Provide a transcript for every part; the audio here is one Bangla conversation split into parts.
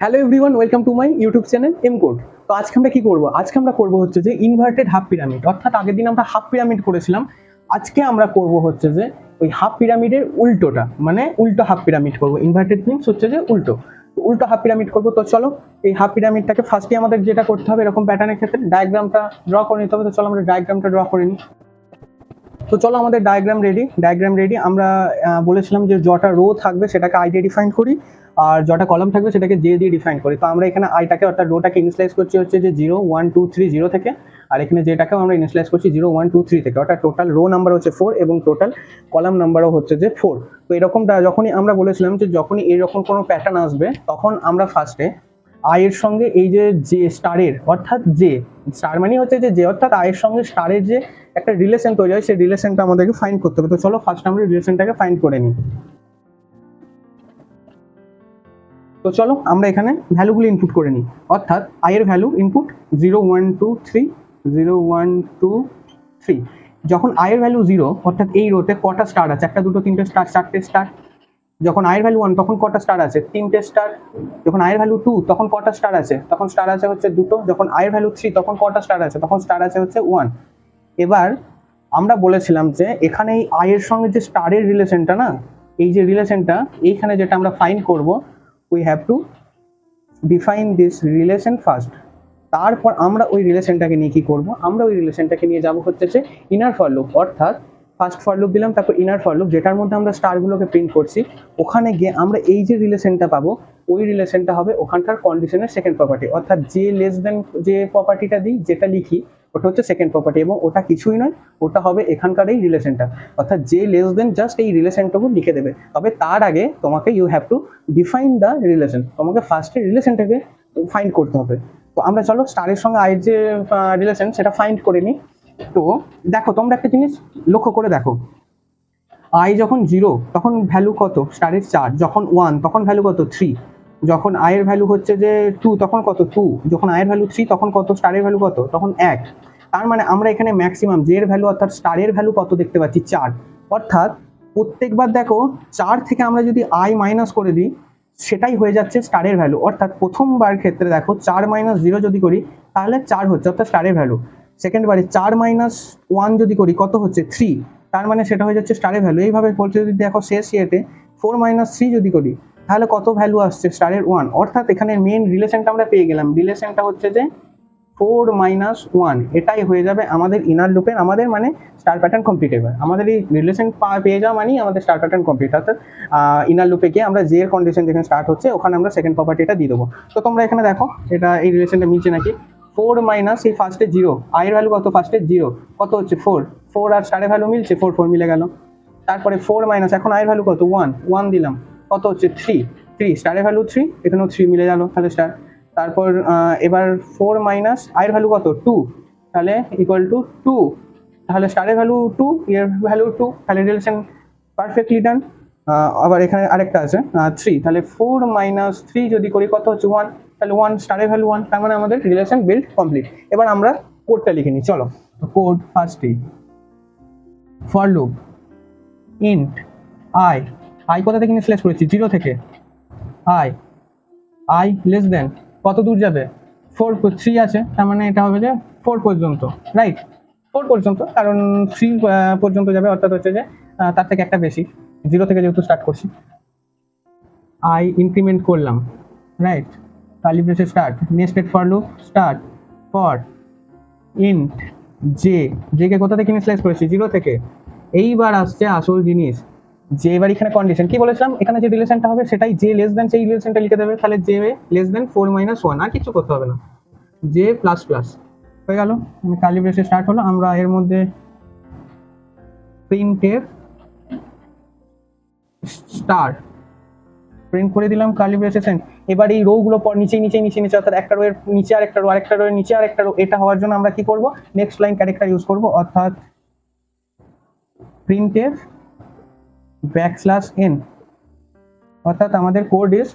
Hello everyone, welcome to my YouTube channel M code. তো আজকে আমরা কি করবো? আজকে আমরা করবো হচ্ছে যে ইনভার্টেড হাফ পিরামিড, অর্থাৎ আগের দিন আমরা হাফ পিরামিড করেছিলাম। আজকে আমরা করবো হচ্ছে যে ওই হাফ পিরামিডের উল্টোটা, মানে উল্টো হাফ পিরামিড করবো। ইনভার্টেড মিনস হচ্ছে যে উল্টো, উল্টো হাফ পিরামিড করবো। তো চলো এই হাফ পিরামিডটাকে ফার্স্টে আমাদের যেটা করতে হবে, এরকম প্যাটার্নের ক্ষেত্রে ডায়াগ্রামটা ড্র করে নিতে হবে। তো চলো আমরা ডায়াগ্রামটা ড্র করে নিই। তো চলো আমাদের ডায়াগ্রাম রেডি। আমরা বলেছিলাম যে যটা রো থাকবে সেটাকে আই দিয়ে ডিফাইন করি, আর যটা কলাম থাকবে সেটাকে জে দিয়ে ডিফাইন করি। তো আমরা এখানে আইটাকে অর্থাৎ রোটাকে ইনিশিয়ালাইজ করছি হচ্ছে যে 0 1 2 3 0 থেকে, আর এখানে যেটাকেও আমরা ইনিশিয়ালাইজ করছি 0 1 2 3 থেকে, অর্থাৎ টোটাল রো নাম্বার হচ্ছে 4 এবং টোটাল কলাম নাম্বারও হচ্ছে যে 4। তো এরকমটা যখনই আমরা বলেছিলাম যে যখনই এরকম কোনো প্যাটার্ন আসবে তখন আমরা ফার্স্টে আয়ের সঙ্গে এই যে স্টারের অর্থাৎ জে, স্টার মানে হচ্ছে যে অর্থাৎ আয়ের সঙ্গে স্টারের যে একটা রিলেশন তৈরি হয়, সেই রিলেশনটা আমাদেরকে ফাইন্ড করতে হবে। তো চলো ফার্স্ট আমরা রিলেশনটাকে ফাইন্ড করে নিই। তো চলো আমরা এখানে ভ্যালুগুলো ইনপুট করে নিই, অর্থাৎ আয়ের ভ্যালু ইনপুট 0 1 2 3 0 1 2 3। যখন আয়ের ভ্যালু 0 অর্থাৎ এই রোতে কটা স্টার আছে? একটা দুটো তিনটে স্টার, চারটে স্টার। যখন আয়ের ভ্যালু 1 তখন কটা স্টার আছে? তিনটে স্টার। যখন আয়ের ভ্যালু 2 তখন কটা স্টার আছে? তখন স্টার আছে হচ্ছে দুটো। যখন আয়ের ভ্যালু 3 তখন কটা স্টার আছে? তখন স্টার আছে হচ্ছে 1। এবার আমরা বলেছিলাম যে এখানে এই আয়ের সঙ্গে যে স্টারের রিলেশনটা না, এই যে রিলেশনটা এইখানে যেটা আমরা ফাইন্ড করব, we have to define this relation first. তারপর আমরা ওই রিলেশনটাকে নিয়ে কি করব? আমরা ওই রিলেশনটাকে নিয়ে যাব হচ্ছে যে ইনার ফর লুপ, অর্থাৎ ফার্স্ট ফর লুপ দিলাম, তারপর ইনার ফর লুপ যেটার মধ্যে আমরা স্টারগুলোকে প্রিন্ট করছি। ওখানে গিয়ে আমরা এই যে রিলেশনটা পাবো, ওই রিলেশনটা হবে ওখানকার কন্ডিশনের সেকেন্ড প্রপার্টি, অর্থাৎ যে লেস দেন যে প্রপার্টিটা দিই, যেটা লিখি ওটা হচ্ছে সেকেন্ড প্রপার্টি, এবং ওটা কিছুই নয়, ওটা হবে এখানকার এই রিলেশনটা। অর্থাৎ যে লেস দেন জাস্ট এই রিলেশনটুকু লিখে দেবে। তবে তার আগে তোমাকে you have to define the relation, তোমাকে ফার্স্টে রিলেশনটাকে ফাইন্ড করতে হবে। তো আমরা চলো স্টারের সঙ্গে আয়ের যে রিলেশন সেটা ফাইন্ড করে নিই। তো দেখো তোমরা একটা জিনিস লক্ষ্য করে দেখো, আই যখন 0 তখন ভ্যালু কত? স্টারের 4। যখন 1 তখন ভ্যালু কত? 3। যখন আয়ের ভ্যালু হচ্ছে যে 2 তখন কত? 2। যখন আয়ের ভ্যালু 3 তখন কত? স্টারের ভ্যালু কত? তখন 1। তার মানে আমরা এখানে ম্যাক্সিমাম জে এর ভ্যালু অর্থাৎ স্টারের ভ্যালু কত দেখতে পাচ্ছি? 4। অর্থাৎ প্রত্যেকবার দেখো 4 থেকে আমরা যদি আই মাইনাস করে দিই সেটাই হয়ে যাচ্ছে স্টারের ভ্যালু। অর্থাৎ প্রথমবার ক্ষেত্রে দেখো 4 মাইনাস 0 যদি করি তাহলে 4 হচ্ছে, অর্থাৎ স্টারের ভ্যালু। সেকেন্ড বারে 4 মাইনাস 1 যদি করি কত হচ্ছে? 3, তার মানে সেটা হয়ে যাচ্ছে স্টারের ভ্যালু। এইভাবে বলতে যদি দেখো শেষ ইয়েতে 4 মাইনাস 3 যদি করি তাহলে কত ভ্যালু আসছে? স্টারের 1। অর্থাৎ এখানে মেন রিলেশনটা আমরা পেয়ে গেলাম। রিলেশনটা হচ্ছে যে 4 মাইনাস 1, এটাই হয়ে যাবে আমাদের ইনার লুপের, আমাদের মানে স্টার প্যাটার্ন কমপ্লিট। এবার আমাদের এই রিলেশন পেয়ে যাওয়া মানেই আমাদের স্টার প্যাটার্ন কমপ্লিট, অর্থাৎ ইনার লুপে গিয়ে আমরা যে এর কন্ডিশন যেখানে স্টার্ট হচ্ছে ওখানে আমরা সেকেন্ড প্রপার্টিটা দিয়ে দেবো। তো তোমরা এখানে দেখো এটা এই রিলেশনটা মিলছে নাকি। 4 মাইনাস এই ফার্স্টে 0, আয়ের ভ্যালু কত? ফার্স্টে 0, কত হচ্ছে? 4। 4 আর স্টারের ভ্যালু মিলছে, 4 4 মিলে গেল। তারপরে 4 মাইনাস এখন আয়ের ভ্যালু কত? 1, 1 দিলাম, কত হচ্ছে? 3, 3 স্টারের ভ্যালু 3, এখানেও 3 মিলে গেল, তাহলে স্টার। তারপর এবার 4 মাইনাস আয়ের ভ্যালু কত? 2, তাহলে ইকুয়াল টু 2, তাহলে স্টারের ভ্যালু 2, এর ভ্যালু 2, তাহলে রিলেশন পারফেক্টলি ডান। আবার এখানে আরেকটা আছে 3, তাহলে 4 মাইনাস 3 যদি করি কত হচ্ছে? 1, তাহলে 1 স্টারের ভ্যালু 1, তার মানে আমাদের রিলেশন বিল্ড কমপ্লিট। এবার আমরা কোডটা লিখে নিই, চলো। কোড ফার্স্টে for loop int I, I কোথা থেকে ইনিশিয়ালাইজ করেছি? 0 থেকে। আই লেস দেন কত দূর যাবে? 4, 3 আছে, তার মানে এটা হবে যে 4 পর্যন্ত, রাইট? 4 পর্যন্ত, কারণ 3 পর্যন্ত যাবে, অর্থাৎ হচ্ছে যে তার থেকে একটা বেশি, 0 থেকে যেহেতু স্টার্ট করছি। আই ইনক্রিমেন্ট করলাম, রাইট? কার্লি ব্রেসে start, nested for loop start for int j, j কে কোথা থেকে ইনিশিয়ালাইজ করেছি? 0 থেকে। এইবার আসছে আসল জিনিস, যে এবার এখানে কন্ডিশন কি বলেছিলাম, এখানে যে রিলেশনটা হবে সেটাই জে লেস দেন, সেই রিলেশনটা লিখে দেবে। তাহলে জে লেস দেন 4 মাইনাস 1, আর কিছু করতে হবে না, জে প্লাস প্লাস হয়ে গেল। কার্লি ব্রেসে স্টার্ট হলো, আমরা এর মধ্যে প্রিন্টের স্টার প্রিন্ট করে দিলাম, কার্লি ব্রেসে সেন্ড। এবার এই রো গুলো পর নিচে নিচে নিচে নিচে, অর্থাৎ একটা রো এর নিচে আরেকটা রো, আরেকটা রো এর নিচে আরেকটা রো, এটা হওয়ার জন্য আমরা কি করব? নেক্সট লাইন ক্যারেক্টার ইউজ করব, অর্থাৎ প্রিন্টের ব্যাকস্ল্যাশ এন, অর্থাৎ আমাদের কোড ইজ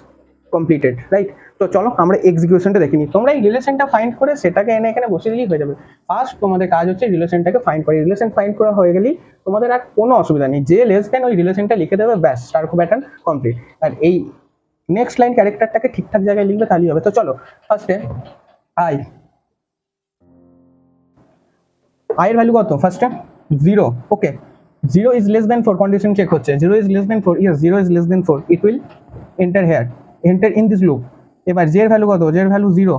কমপ্লিটেড, রাইট? তো চলো আমরা এক্সিকিউশনটা দেখে নিই। তোমরা এই রিলেশনটা ফাইন্ড করে সেটাকে এনে এখানে বসে দিলেই হয়ে যাবে। ফার্স্ট তোমাদের কাজ হচ্ছে রিলেশনটাকে ফাইন্ড করে, রিলেশন ফাইন্ড করা হয়ে গেলেই তোমাদের আর কোনো অসুবিধা নেই, যে লেস দেন ওই রিলেশনটা লিখে দেবে, ব্যাস স্টার প্যাটার্ন কমপ্লিট। আর এই নেক্সট লাইন ক্যারেক্টারটাকে ঠিকঠাক জায়গায় লিখবে তাহলেই হবে। তো চলো ফার্স্টে আই এর ভ্যালু কত ফার্স্টে 0, okay 0 is less than 4 condition check হচ্ছে, 0 is less than 4, yes 0 is less than 4, it will enter here, enter in this loop। এবার j এর ভ্যালু কত, j এর ভ্যালু 0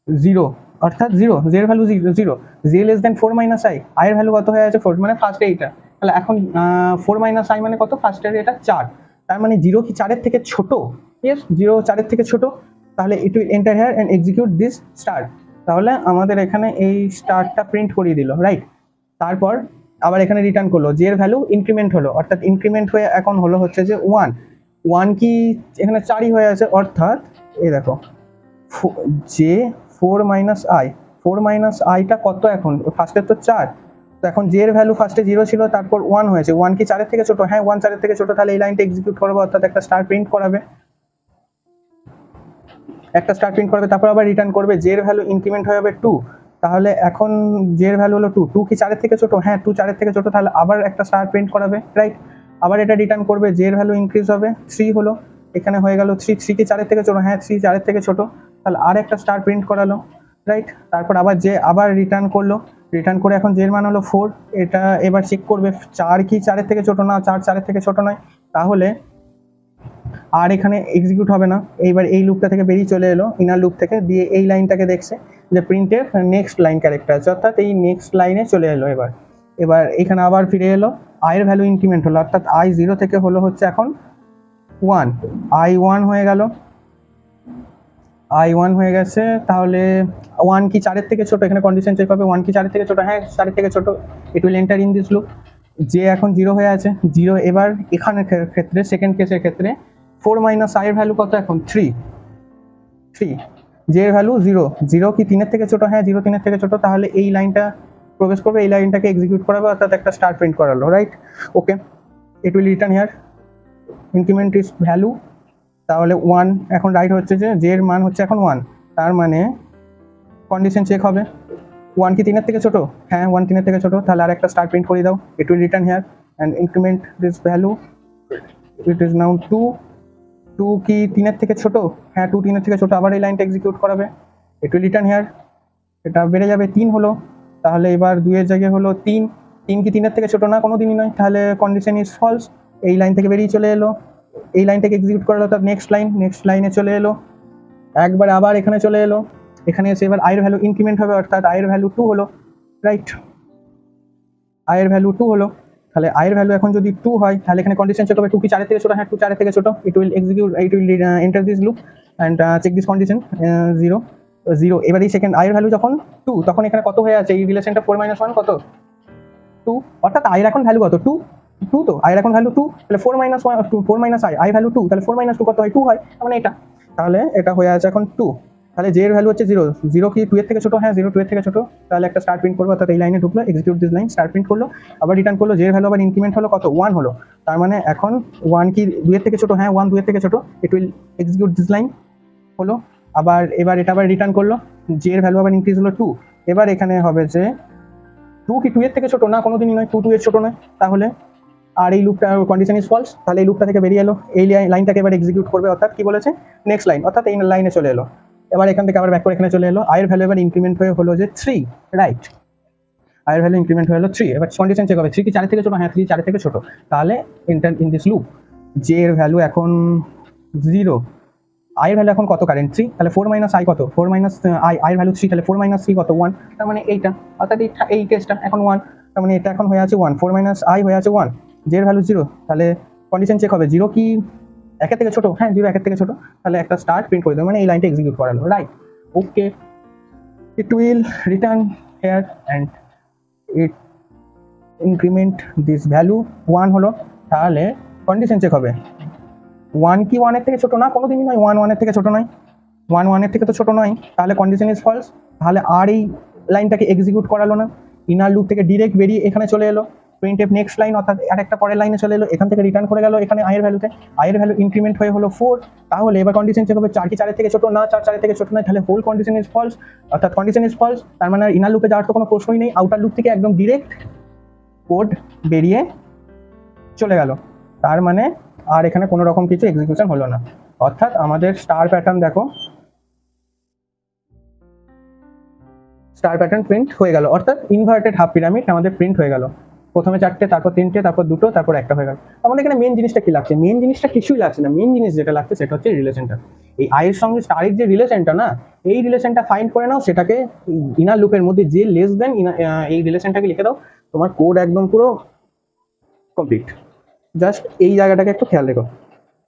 0 অর্থাৎ 0, j এর value 0, j less than 4 minus i, i এর ভ্যালু কত হয়ে আছে 4, মানে ফার্স্টে এইটা, তাহলে এখন 4 minus i মানে কত, ফার্স্টের এটা 4, তার মানে 0 কি 4 এর থেকে ছোট, yes 0 4 এর থেকে ছোট, তাহলে it will enter here and execute this start, তাহলে আমাদের এখানে এই স্টারটা প্রিন্ট করিয়ে দিল, রাইট। তারপর আবার এখানে রিটার্ন করলো, জে এর ভ্যালু ইনক্রিমেন্ট হলো, অর্থাৎ ইনক্রিমেন্ট হয়ে এখন হলো হচ্ছে যে 1 কি এখানে 4ই হয়ে আছে, অর্থাৎ এই দেখো জে 4 মাইনাস আইটা কত, এখন ফার্স্টে তো 4, তো এখন জে এর ভ্যালু ফার্স্টে 0 ছিল, তারপর 1 হয়েছে, 1 কি 4 এর থেকে ছোট, হ্যাঁ 1 4 এর থেকে ছোট, তাহলে এই লাইনটা এক্সিকিউট করবে, অর্থাৎ একটা স্টার প্রিন্ট করাবে, তারপর আবার রিটার্ন করবে, জে এর ভ্যালু ইনক্রিমেন্ট হয়ে যাবে 2, তাহলে এখন জে এর ভ্যালু হলো 2 কি 4 এর থেকে ছোট, হ্যাঁ 2 4 এর থেকে ছোট, তাহলে আবার একটা স্টার প্রিন্ট করাবে, রাইট। আবার এটা রিটার্ন করবে, জে এর ভ্যালু ইনক্রিজ হবে 3 হলো, এখানে হয়ে গেল 3 কি 4 এর থেকে ছোট, হ্যাঁ 3 4 এর থেকে ছোট, তাহলে আর একটা স্টার প্রিন্ট করালো, রাইট। তারপর আবার জে আবার রিটার্ন করলো, রিটার্ন করে এখন জে এর মান হলো 4, এটা এবার চেক করবে 4 কি 4 এর থেকে ছোট, না 4 4 এর থেকে ছোট নয়, তাহলে আর এখানে এক্সিকিউট হবে না, এইবার এই লুপটা থেকে বেরিয়ে চলে এলো ইনার লুপ থেকে, দিয়ে এই লাইনটাকে দেখছে যে প্রিন্টের নেক্সট লাইন ক্যারেক্টার আছে, অর্থাৎ এই নেক্সট লাইনে চলে এলো, এবার এখানে আবার ফিরে এলো, আই এর ভ্যালু ইনক্রিমেন্ট হলো, অর্থাৎ আই 0 থেকে হলো হচ্ছে এখন 1, আই 1 হয়ে গেল, আই 1 হয়ে গেছে, তাহলে 1 কি 4 এর থেকে ছোট, এখানে কন্ডিশন চেক হবে, 1 কি 4 এর থেকে ছোট, হ্যাঁ 4 এর থেকে ছোট, it will enter in this loop, যে এখন 0 হয়ে আছে 0, এবার এখানের ক্ষেত্রে সেকেন্ড কেসের ক্ষেত্রে 4 মাইনাস আই এর ভ্যালু কত এখন 3, জে এর ভ্যালু 0 কি 3 এর থেকে ছোট, হ্যাঁ 0 3 এর থেকে ছোট, তাহলে এই লাইনটা প্রবেশ করবে, এই লাইনটাকে এক্সিকিউট করাবে, অর্থাৎ একটা স্টার প্রিন্ট করালো, right. Okay, it will return here increment is value, তাহলে 1 এখন রাইট হচ্ছে যে জে এর মান হচ্ছে এখন 1, তার মানে কন্ডিশন চেক হবে, 1 কি 3 এর থেকে ছোট, হ্যাঁ 1 3 এর থেকে ছোট, তাহলে আর একটা স্টার প্রিন্ট করে দাও, ইট will return here and increment this value, it is now 2 কি 3 এর থেকে ছোট, হ্যাঁ 2 3 এর থেকে ছোট, আবার এই লাইনটা এক্সিকিউট করাবে, ইট উইল রিটার্ন হিয়ার, এটা বেড়ে যাবে 3 হলো, তাহলে এবার 2 এর জায়গায় হলো 3 কি 3 এর থেকে ছোট, না কোনো দিনই নয়, তাহলে কন্ডিশন ইজ ফলস, এই লাইন থেকে বেরিয়ে চলে এলো, এই লাইনটাকে এক্সিকিউট করালো, অর্থাৎ নেক্সট লাইনে চলে এলো, একবার আবার এখানে চলে এলো, এখানে এসে এবার আই এর ভ্যালু ইনক্রিমেন্ট হবে, অর্থাৎ আই এর ভ্যালু 2 হলো, রাইট, আই এর ভ্যালু 2 হলো, তাহলে আই এর ভ্যালু এখন যদি 2 হয়, তাহলে এখানে কন্ডিশন চেক হবে, 2 কি 4 এর থেকে ছোট, হ্যাঁ 2 4 এর থেকে ছোট, it will enter this loop and check this condition 0, এবার এই সেকেন্ড আই এর ভ্যালু যখন 2, তখন এখানে কত হয়ে আছে, এই রিলেশনটা 4 - 1 কত 2, অর্থাৎ আই এর এখন ভ্যালু কত 2 তো আই এর এখন ভ্যালু 2, তাহলে 4 - 1 4 আই ভ্যালু 2, তাহলে 4 - 2 কত হয় 2 হয়, মানে এটা, তাহলে এটা হয়ে আছে এখন 2, তাহলে জে এর ভ্যালু হচ্ছে 0 কি 2 এর থেকে ছোট, হ্যাঁ 0 2 এর থেকে ছোট, তাহলে একটা স্টার প্রিন্ট করবো, অর্থাৎ এই লাইনে ঢুকলো, execute this line, star print করলো, আবার রিটার্ন করলো, জে এর ভ্যালু আবার ইনক্রিমেন্ট হলো কত 1 হলো, তার মানে এখন 1 কি 2 এর থেকে ছোট, হ্যাঁ 1 2 এর থেকে ছোট, it will execute this line হলো, আবার এবার এটা আবার রিটার্ন করলো, জে এর ভ্যালু আবার ইনক্রিজ হলো 2, এবার এখানে হবে যে 2 কি 2 এর থেকে ছোট, না কোনোদিনই নয়, 2 2 এর ছোট নয়, তাহলে আর এই লুপটা কন্ডিশন ইজ ফলস, তাহলে এই লুপটা থেকে বেরিয়ে এলো, এই লাইনটাকে এবার এক্সিকিউট করবে, অর্থাৎ কি বলেছে নেক্সট লাইন, অর্থাৎ এই লাইনে চলে এলো, এবার এখান থেকে আবার ব্যাক করে এখানে চলে এলো, আই এর ভ্যালু এবার ইনক্রিমেন্ট হয়ে হলো যে 3, রাইট, আই এর ভ্যালু ইনক্রিমেন্ট হয়ে হলো 3, এবার কন্ডিশন চেক হবে, 3 কি 4 এর থেকে ছোট, হ্যাঁ 3 4 এর থেকে ছোট, তাহলে enter in this loop, J এর ভ্যালু এখন 0, আই এর ভ্যালু এখন কত কারেন্ট 3, তাহলে 4 - আই কত 4 - আই এর ভ্যালু 3, তাহলে 4 - 3 কত 1, তার মানে এইটা, অর্থাৎ এই কেসটা এখন 1, তার মানে এটা এখন হয়ে আছে 1, 4 - আই হয়ে আছে 1, জে এর ভ্যালু 0, তাহলে কন্ডিশন চেক হবে 0 কি 1 এর থেকে ছোট, হ্যাঁ 0 1 এর থেকে ছোট, তাহলে একটা স্টার প্রিন্ট করে দেবে, মানে এই লাইনটা এক্সিকিউট করালো, right. Okay, it will return here and it increment this value 1 হলো, তাহলে কন্ডিশন চেক হবে 1 কি 1 এর থেকে ছোট, না কোনোদিনই নয়, 1 1 এর থেকে ছোট নয়, 1 1 এর থেকে তো ছোট নয়, তাহলে কন্ডিশন ইজ ফলস, তাহলে আর এই লাইনটাকে এক্সিকিউট করালো না, ইনার লুপ থেকে ডিরেক্ট বেরিয়ে এখানে চলে এলো, প্রিন্টএফ নেক্সট লাইন, অর্থাৎ আরেকটা পরের লাইনে চলে এলো, এখান থেকে রিটার্ন করে গেল এখানে আই এর ভ্যালুতে, আই এর ভ্যালু ইনক্রিমেন্ট হয়ে হলো 4, তাহলে এবার কন্ডিশন চেক হবে 4 কি 4 এর থেকে ছোট, না 4 4 এর থেকে ছোট নয়, তাহলে হোল কন্ডিশন ইজ ফলস, অর্থাৎ কন্ডিশন ইজ ফলস, তার মানে ইনার লুপে যাওয়ার তো কোনো প্রশ্নই নেই, আউটার লুপ থেকে একদম ডিরেক্ট কোড বেরিয়ে চলে গেল, তার মানে আর এখানে কোনো রকম কিছু এক্সিকিউশন হলো না। অর্থাৎ আমাদের স্টার প্যাটার্ন দেখো, স্টার প্যাটার্ন প্রিন্ট হয়ে গেল, অর্থাৎ ইনভার্টেড হাফ পিরামিড আমাদের প্রিন্ট হয়ে গেল। প্রথমে 4টে, তারপর 3টে, তারপর 2টো, তারপর 1টা হয়ে গেল। আমাদের এখানে মেন জিনিসটা কি লাগছে? মেন জিনিসটা কিছুই লাগছে না, মেন জিনিস যেটা লাগছে সেটা হচ্ছে রিলেশনটা। এই আয়ের সঙ্গে স্টারের যে রিলেশনটা না, এই রিলেশনটা ফাইন্ড করে নাও, সেটাকে ইনার লুপের মধ্যে যে লেস দেন এই রিলেশনটাকে লিখে দাও, তোমার কোড একদম পুরো কমপ্লিট। জাস্ট এই জায়গাটাকে একটু খেয়াল রেখো,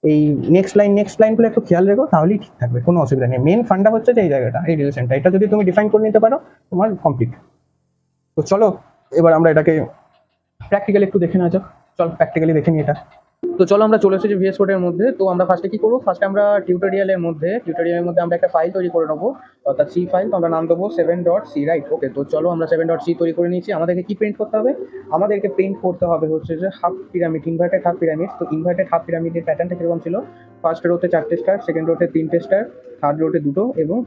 এই নেক্সট লাইনগুলো একটু খেয়াল রেখো, তাহলেই ঠিক থাকবে, কোনো অসুবিধা নেই। মেন ফান্ডা হচ্ছে যে এই জায়গাটা, এই রিলেশনটা, এটা যদি তুমি ডিফাইন করে নিতে পারো তোমার কমপ্লিট। তো চলো এবার আমরা এটাকে প্র্যাকটিক্যালি একটু দেখে নেওয়া যাক। চল প্র্যাকটিক্যালি দেখে নিই এটা। তো চলো আমরা চলে এসেছি ভিএস কোডের মধ্যে। তো আমরা ফার্স্টে কি করবো, ফার্স্টে আমরা টিউটোরিয়ালের মধ্যে আমরা একটা ফাইল তৈরি করে নেবো, অর্থাৎ সি ফাইল। তো আমরা নাম দেবো 7.c, রাইট? ওকে, তো চলো আমরা 7.c তৈরি করে নিয়েছি। আমাদেরকে কি প্রিন্ট করতে হবে? আমাদেরকে প্রিন্ট করতে হবে হচ্ছে যে half pyramid, inverted half pyramid. তো ইনভার্টেড হাফ পিরামিডের প্যাটার্নটা কিরকম ছিল? ফার্স্ট রোতে 4টে স্টার, সেকেন্ড রোতে 3টে স্টার, থার্ড রোতে 2টো এবং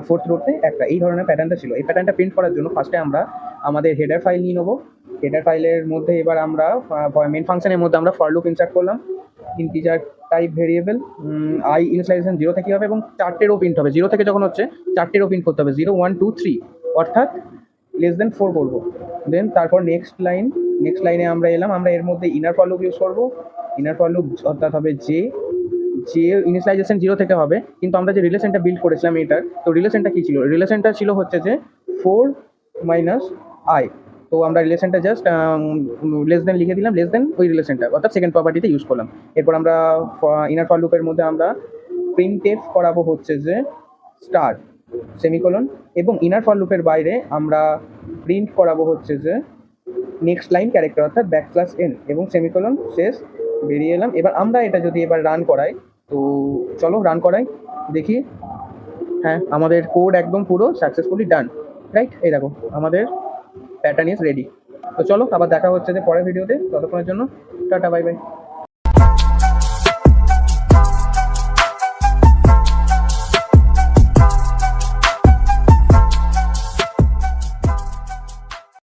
ফোর্থ রোতে 1টা, এই ধরনের প্যাটার্নটা ছিল। এই প্যাটার্নটা প্রিন্ট করার জন্য ফার্স্টে আমরা আমাদের হেডার ফাইল নিয়ে নেবো। হেডার ফাইলের মধ্যে এবার আমরা মেন ফাংশনের মধ্যে আমরা ফর লুপ ইনসার্ট করলাম, integer type variable, I initialization 0 থেকে হবে এবং 4টে রো প্রিন্ট হবে। 0 থেকে যখন হচ্ছে 4টে রো প্রিন্ট করতে হবে, 0 1 2 3, অর্থাৎ <4 করবো। দেন তারপর নেক্সট লাইনে আমরা এলাম, আমরা এর মধ্যে ইনার ফর লুপ ইউজ করবো। ইনার ফর লুপ অর্থাৎ হবে যে ইনিশিয়ালাইজেশন 0 থেকে হবে, কিন্তু আমরা যে রিলেশনটা বিল্ড করেছিলাম এটার, তো রিলেশনটা কি ছিল? রিলেশনটা ছিল হচ্ছে যে 4 মাইনাস আই। তো আমরা রিলেশনটা জাস্ট লেস দেন লিখে দিলাম, লেস দেন ওই রিলেশনটা, অর্থাৎ সেকেন্ড প্রপার্টিতে ইউজ করলাম। এরপর আমরা ইনার ফর লুপের মধ্যে আমরা প্রিন্টএফ করাবো হচ্ছে যে স্টার সেমিকোলন, এবং ইনার ফর লুপের বাইরে আমরা প্রিন্ট করাবো হচ্ছে যে নেক্সট লাইন ক্যারেক্টার, অর্থাৎ \n এবং সেমিকোলন, শেষ, বেরিয়ে এলাম। এবার আমরা এটা যদি এবার রান করাই, তো চলো রান করাই দেখি। হ্যাঁ, আমাদের কোড একদম পুরো সাকসেসফুলি ডান, রাইট? এই দেখো আমাদের প্যাটার্ন ইজ রেডি। তো চলো আবার দেখা হচ্ছে যে পরের ভিডিওতে, ততক্ষণের জন্য টাটা, বাই বাই।